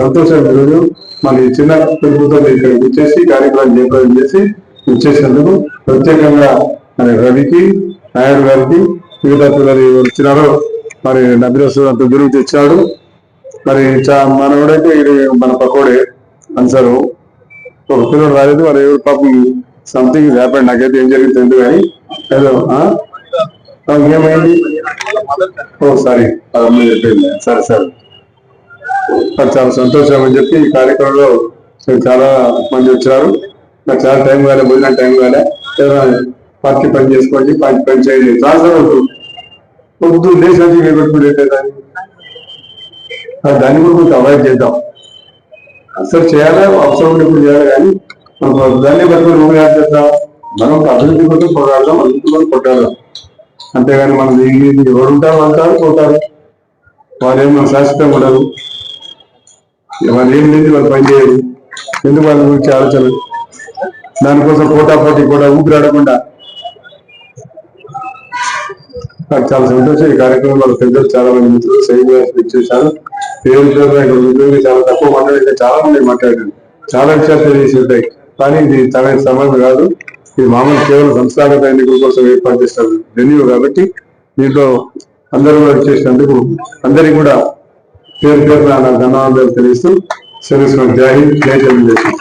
సంతోషం ఈరోజు మన చిన్న పిలుపుతో ఇక్కడికి వచ్చేసి కార్యక్రమం జయప్రదం చేసి వచ్చేసినందుకు ప్రత్యేకంగా మరి రవికి నాయుడు గారికి మిగతా పిల్లలు వచ్చినారో మరి నబిరసు అంత గురువు తెచ్చాడు. మరి మనోడైతే ఇది మన పకోడే అన్సారు ఒక పిల్లలు రాలేదు. వాళ్ళు ఎవరు పాపం సంథింగ్ హ్యాపెండ్, నాకైతే ఏం జరిగింది తెలియదు కానీ ఏదో ఏమైంది. ఓ సారీ చెప్పింది. సరే సరే, చాలా సంతోషం అని చెప్పి ఈ కార్యక్రమంలో చాలా మంది వచ్చారు. నాకు చాలా టైం కాలే, భోజనం టైం కాలే. పార్టీ పని చేసుకోండి, పార్టీ పని చేయండి. చాలా పొద్దు దేశానికి పెట్టుకుంటే దాన్ని కూడా కొంచెం అవాయిడ్ చేద్దాం. అసలు చేయాలా, అవసరం ఉన్నప్పుడు చేయాలి. కానీ దాన్ని పట్టుకుని నువ్వు ఏం చేద్దాం, మనం అభివృద్ధి కోసం పోరాడదాం, అభివృద్ధి కోసం కొట్టాడదాం. అంతేగాని మనం ఎవరు ఉంటారు అంటారు పోతారు. వాళ్ళు ఏమో శాశ్వతంగా ఉండరు. వాళ్ళు ఏం లేదు, వాళ్ళు పని చేయరు. ఎందుకు వాళ్ళ గురించి ఆలోచన? దానికోసం పోటీ కూడా ఊపిరాడకుండా. నాకు చాలా సంతోషం. ఈ కార్యక్రమం వాళ్ళ పెద్దలు చాలా మంది మిత్రులు సైన్యంగా ఇచ్చేసారు. పేరు చాలా తక్కువ మాట్లాడితే చాలా మంది మాట్లాడారు. చాలా విషయాలు తెలియజేసి ఉంటాయి. కానీ ఇది చాలా సమయం కాదు. ఇది మామూలు కేవలం సంస్థాగత ఎన్నికల కోసం ఏర్పాటు చేస్తారు వెన్యూ కాబట్టి దీంట్లో అందరూ కూడా చేసినందుకు అందరికీ కూడా పేరు పేరు ధన్యవాదాలు తెలియస్తూ సెలవు. జై హింద్, జై తెలుగుదేశం.